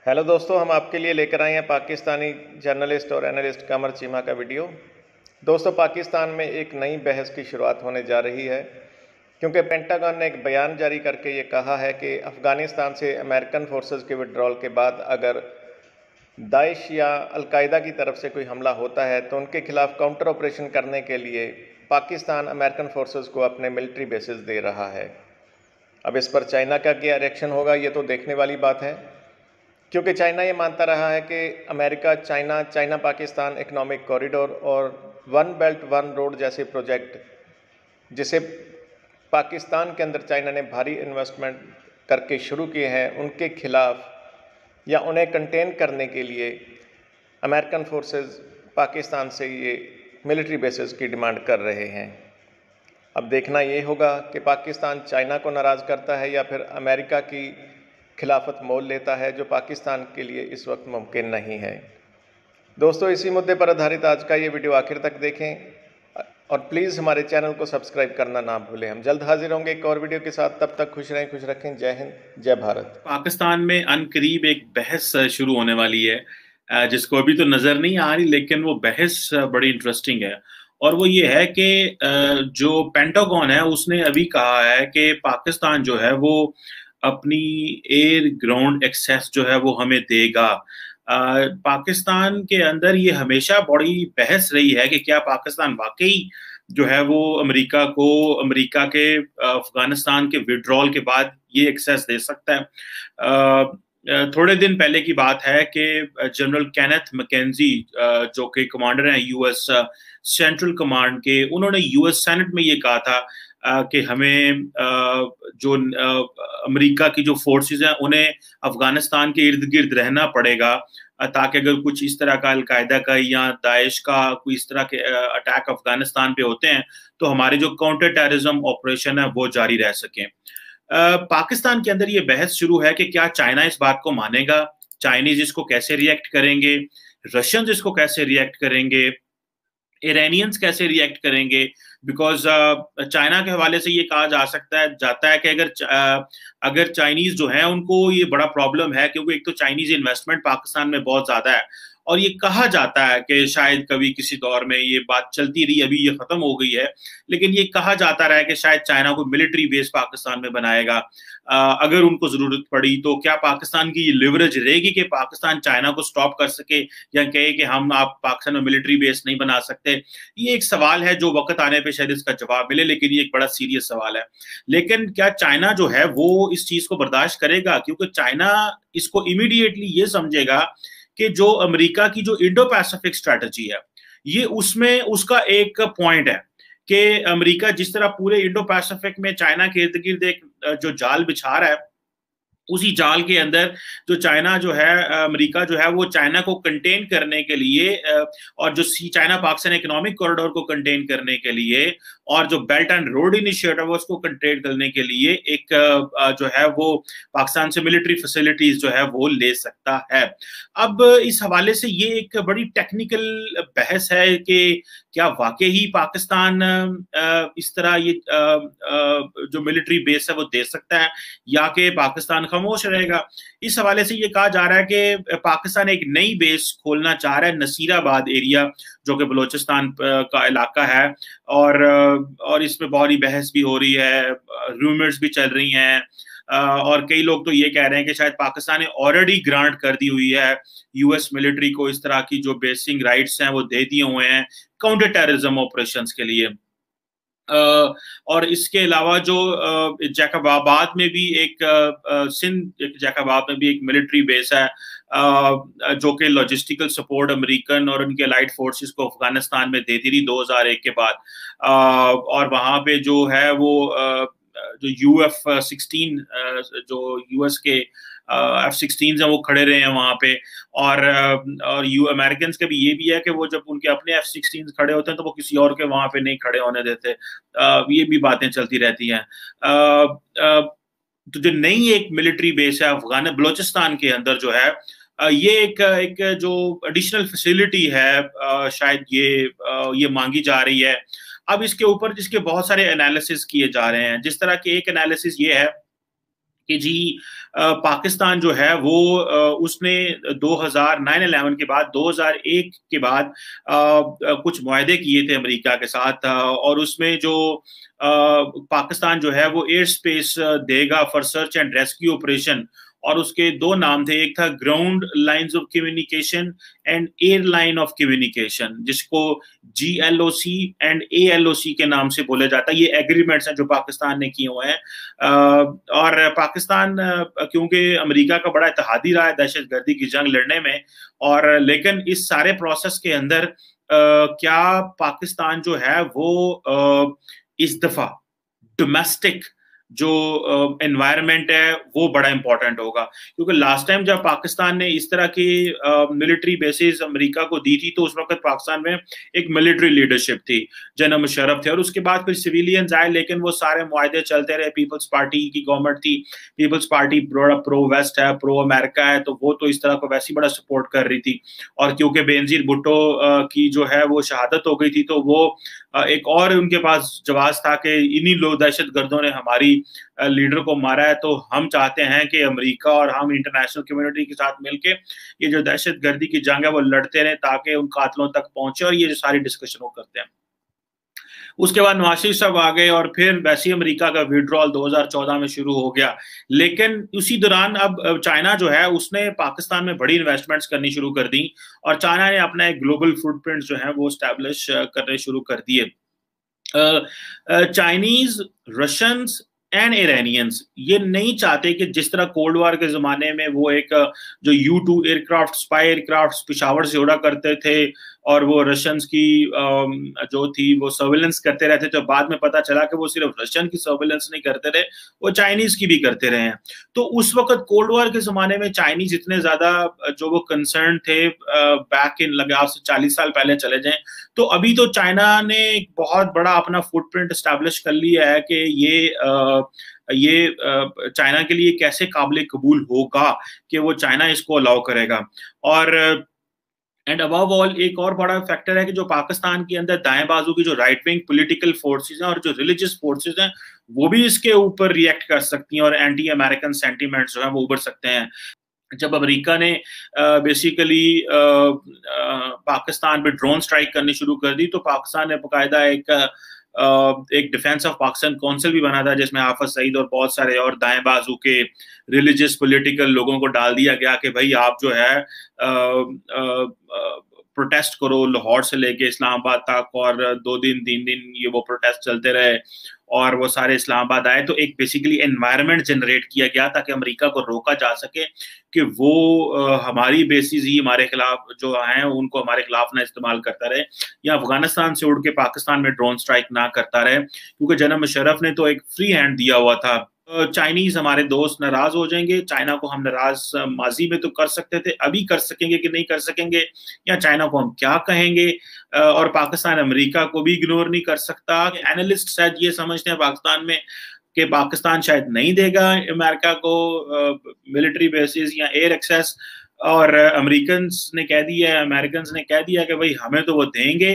Hello दोस्तों, हम आपके लिए लेकर आए हैं पाकिस्तानी जर्नलिस्ट और एनालिस्ट कमर चीमा का वीडियो। दोस्तों, पाकिस्तान में एक नई बहस की शुरुआत होने जा रही है क्योंकि पेंटागन ने एक बयान जारी करके ये कहा है कि अफ़गानिस्तान से अमेरिकन फोर्सेस के विड्रॉल के बाद अगर दाइश या अलकायदा की तरफ से कोई हमला होता है तो उनके खिलाफ काउंटर ऑपरेशन करने के लिए पाकिस्तान अमेरिकन फोर्सेस को अपने मिलिट्री बेसिस दे रहा है। अब इस पर चाइना का क्या रिएक्शन होगा, ये तो देखने वाली बात है, क्योंकि चाइना ये मानता रहा है कि America China China Pakistan economic corridor और वन बेल्ट वन रोड जैसे प्रोजेक्ट, जिसे पाकिस्तान के अंदर चाइना ने भारी इन्वेस्टमेंट करके शुरू किए हैं, उनके खिलाफ या उन्हें कंटेन करने के लिए अमेरिकन फोर्सेस पाकिस्तान से ये मिलिट्री बेसिस की डिमांड कर रहे हैं। अब देखना ये होगा कि पाकिस्तान चाइना को नाराज़ करता है या फिर अमेरिका की खिलाफत मोल लेता है, जो पाकिस्तान के लिए इस वक्त मुमकिन नहीं है। दोस्तों, इसी मुद्दे पर आधारित आज का ये वीडियो आखिर तक देखें और प्लीज़ हमारे चैनल को सब्सक्राइब करना ना भूलें। हम जल्द हाजिर होंगे एक और वीडियो के साथ। तब तक खुश रहें, खुश रखें। जय हिंद, जय भारत। पाकिस्तान में अनकरीब एक बहस शुरू होने वाली है, जिसको अभी तो नजर नहीं आ रही, लेकिन वो बहस बड़ी इंटरेस्टिंग है। और वो ये है कि जो पेंटागन है उसने अभी कहा है कि पाकिस्तान जो है वो अपनी एयर ग्राउंड एक्सेस जो है वो हमें देगा। पाकिस्तान के अंदर ये हमेशा बड़ी बहस रही है कि क्या पाकिस्तान वाकई जो है वो अमेरिका के अफगानिस्तान के विड्रॉल के बाद ये एक्सेस दे सकता है। थोड़े दिन पहले की बात है कि जनरल केनेथ मैकेंजी, जो कि कमांडर हैं यूएस सेंट्रल कमांड के, उन्होंने यूएस सेनेट में ये कहा था कि हमें जो अमेरिका की जो फोर्सेस हैं उन्हें अफगानिस्तान के इर्द गिर्द रहना पड़ेगा, ताकि अगर कुछ इस तरह का अलकायदा का या दाइश का कोई इस तरह के अटैक अफगानिस्तान पे होते हैं तो हमारे जो काउंटर टेररिज्म ऑपरेशन है वो जारी रह सके। पाकिस्तान के अंदर ये बहस शुरू है कि क्या चाइना इस बात को मानेगा, चाइनीज इसको कैसे रिएक्ट करेंगे, रशियंस इसको कैसे रिएक्ट करेंगे, ईरानियंस कैसे रिएक्ट करेंगे। बिकॉज चाइना के हवाले से ये कहा जाता है कि अगर चाइनीज जो है उनको ये बड़ा प्रॉब्लम है, क्योंकि एक तो चाइनीज इन्वेस्टमेंट पाकिस्तान में बहुत ज्यादा है, और ये कहा जाता है कि शायद कभी किसी दौर में ये बात चलती रही, अभी ये खत्म हो गई है, लेकिन ये कहा जाता रहा है कि शायद चाइना को मिलिट्री बेस पाकिस्तान में बनाएगा अगर उनको जरूरत पड़ी। तो क्या पाकिस्तान की ये लिवरेज रहेगी कि पाकिस्तान चाइना को स्टॉप कर सके या कहे कि आप पाकिस्तान में मिलिट्री बेस नहीं बना सकते? ये एक सवाल है जो वक्त आने पे शायद इसका जवाब मिले, लेकिन ये एक बड़ा सीरियस सवाल है। लेकिन क्या चाइना जो है वो इस चीज को बर्दाश्त करेगा? क्योंकि चाइना इसको इमीडिएटली ये समझेगा कि जो अमेरिका की जो इंडो पैसिफिक स्ट्रेटजी है, ये उसमें उसका एक पॉइंट है कि अमेरिका जिस तरह पूरे इंडो पैसिफिक में चाइना के इर्द गिर्द एक जो जाल बिछा रहा है, उसी जाल के अंदर जो चाइना जो है, अमेरिका जो है वो चाइना को कंटेन करने के लिए और जो चाइना पाकिस्तान इकोनॉमिक कॉरिडोर को कंटेन करने के लिए और जो बेल्ट एंड रोड इनिशिएटिव है उसको कंटेन करने के लिए एक जो है वो पाकिस्तान से मिलिट्री फैसिलिटीज जो है वो ले सकता है। अब इस हवाले से ये एक बड़ी टेक्निकल बहस है कि क्या वाकई ही पाकिस्तान इस तरह ये जो मिलिट्री बेस है वो दे सकता है, या कि पाकिस्तान खामोश रहेगा। इस हवाले से ये कहा जा रहा है कि पाकिस्तान एक नई बेस खोलना चाह रहा है नसीराबाद एरिया, जो कि बलोचिस्तान का इलाका है, और इसमें बहुत ही बहस भी हो रही है, रूमर्स भी चल रही हैं, और कई लोग तो ये कह रहे हैं कि शायद पाकिस्तान ने ऑलरेडी ग्रांट कर दी हुई है यूएस मिलिट्री को, इस तरह की जो बेसिंग राइट्स हैं वो दे दिए हुए हैं काउंटर टेररिज्म ऑपरेशंस के लिए। और इसके अलावा जो जैकबाबाद में भी सिंध जैकबाबाद में भी एक मिलिट्री बेस है, जो कि लॉजिस्टिकल सपोर्ट अमेरिकन और उनके अलाइड फोर्सेस को अफगानिस्तान में देती रही 2001 के बाद। और वहां पे जो है वो जो UF-16 जो यूएस के F-16 हैं वो खड़े रहे हैं वहां पे। और यू अमेरिकन का भी ये भी है कि वो जब उनके अपने F-16 खड़े होते हैं तो वो किसी और के वहां पे नहीं खड़े होने देते। ये भी बातें चलती रहती हैं। तो जो नई एक मिलिट्री बेस है अफगान बलोचिस्तान के अंदर जो है, ये एक जो एडिशनल फैसिलिटी है, शायद ये मांगी जा रही है। अब इसके ऊपर जिसके बहुत सारे एनालिसिस किए जा रहे हैं, जिस तरह के एक एनालिसिस ये है कि जी पाकिस्तान जो है वो उसने 9/11 के बाद 2001 के बाद कुछ मुआहदे किए थे अमेरिका के साथ, और उसमें जो पाकिस्तान जो है वो एयर स्पेस देगा for search and rescue operation, और उसके दो नाम थे, एक था ground lines of communication and air line of communication, जिसको GLOC एंड ALOC के नाम से बोला जाता है। ये एग्रीमेंट्स हैं जो पाकिस्तान ने किए हुए हैं, और पाकिस्तान क्योंकि अमेरिका का बड़ा इत्तेहादी रहा है दहशतगर्दी की जंग लड़ने में, और लेकिन इस सारे प्रोसेस के अंदर क्या पाकिस्तान जो है वो इस दफा डोमेस्टिक जो एनवायरनमेंट है वो बड़ा इंपॉर्टेंट होगा, क्योंकि लास्ट टाइम जब पाकिस्तान ने इस तरह की मिलिट्री बेसिस अमेरिका को दी थी तो उस वक्त पाकिस्तान में एक मिलिट्री लीडरशिप थी, जनरल मुशर्रफ थे, और उसके बाद फिर सिविलियंस आए, लेकिन वो सारे मुआहदे चलते रहे। पीपल्स पार्टी की गवर्नमेंट थी, पीपल्स पार्टी प्रो वेस्ट है, प्रो अमेरिका है, तो वो तो इस तरह को वैसे ही बड़ा सपोर्ट कर रही थी, और क्योंकि बेनजीर भुट्टो की जो है वो शहादत हो गई थी, तो वो एक और उनके पास जवाब था कि इन्हीं लोग दहशतगर्दों ने हमारी लीडर को मारा है, तो हम चाहते हैं कि अमेरिका और हम इंटरनेशनल कम्युनिटी के साथ मिलके ये जो दहशतगर्दी की जंग है वो लड़ते रहे ताकि उन कातलों तक पहुंचे, और ये जो सारी डिस्कशन वो करते हैं। उसके बाद नवाज शरीफ साहब आ गए, और फिर वैसे अमेरिका का विड्रॉल 2014 में शुरू हो गया, लेकिन उसी दौरान अब चाइना जो है उसने पाकिस्तान में बड़ी इन्वेस्टमेंट्स करनी शुरू कर दी, और चाइना ने अपना एक ग्लोबल फुटप्रिंट जो है वो स्टैब्लिश करने शुरू कर दिए। चाइनीज, रशियंस एंड ईरानियंस ये नहीं चाहते कि जिस तरह कोल्ड वॉर के जमाने में वो एक जो U-2 aircraft, spy aircraft Peshawar से उड़ा करते थे, और वो रशियंस की जो थी वो सर्वेलेंस करते रहते थे, तो बाद में पता चला कि वो सिर्फ रशियन की सर्वेलेंस नहीं करते रहे, वो चाइनीज की भी करते रहे हैं। तो उस वक्त कोल्ड वॉर के जमाने में चाइनीज इतने ज्यादा जो वो कंसर्न थे, बैक इन लगे आज से 40 साल पहले चले जाएं, तो अभी तो चाइना ने एक बहुत बड़ा अपना फुटप्रिंट एस्टैब्लिश कर लिया है कि ये चाइना के लिए कैसे काबिल कबूल होगा कि वो चाइना इसको अलाउ करेगा। और एंड अबव ऑल एक और बड़ा फैक्टर है कि जो पाकिस्तान के अंदर दाएं बाजू की जो राइट विंग पॉलिटिकल फोर्सेस हैं और जो रिलीजियस फोर्सेस हैं वो भी इसके ऊपर रिएक्ट कर सकती हैं, और एंटी अमेरिकन सेंटीमेंट्स जो है वो उभर सकते हैं। जब अमेरिका ने बेसिकली पाकिस्तान पे ड्रोन स्ट्राइक करनी शुरू कर दी, तो पाकिस्तान ने बाकायदा एक डिफेंस ऑफ पाकिस्तान काउंसिल भी बना था, जिसमें हाफिज सईद और बहुत सारे और दाएं बाजू के रिलीजियस पॉलिटिकल लोगों को डाल दिया गया कि भाई आप जो है प्रोटेस्ट करो लाहौर से लेके इस्लामाबाद तक, और 2 दिन 3 दिन ये वो प्रोटेस्ट चलते रहे, और वो सारे इस्लामाबाद आए, तो एक बेसिकली एनवायरनमेंट जनरेट किया गया ताकि अमेरिका को रोका जा सके कि वो हमारी बेसिस ही हमारे खिलाफ जो हैं उनको हमारे खिलाफ ना इस्तेमाल करता रहे, या अफगानिस्तान से उड़ के पाकिस्तान में ड्रोन स्ट्राइक ना करता रहे, क्योंकि जनरल मुशर्रफ ने तो एक फ्री हैंड दिया हुआ था। चाइनीज हमारे दोस्त नाराज हो जाएंगे, चाइना को हम नाराज माजी में तो कर सकते थे, अभी कर सकेंगे कि नहीं कर सकेंगे, या चाइना को हम क्या कहेंगे, और पाकिस्तान अमेरिका को भी इग्नोर नहीं कर सकता। एनालिस्ट शायद ये समझते हैं पाकिस्तान में कि पाकिस्तान शायद नहीं देगा अमेरिका को मिलिट्री बेसिस या एयर एक्सेस, और अमेरिकन ने कह दिया कि भाई हमें तो वो देंगे,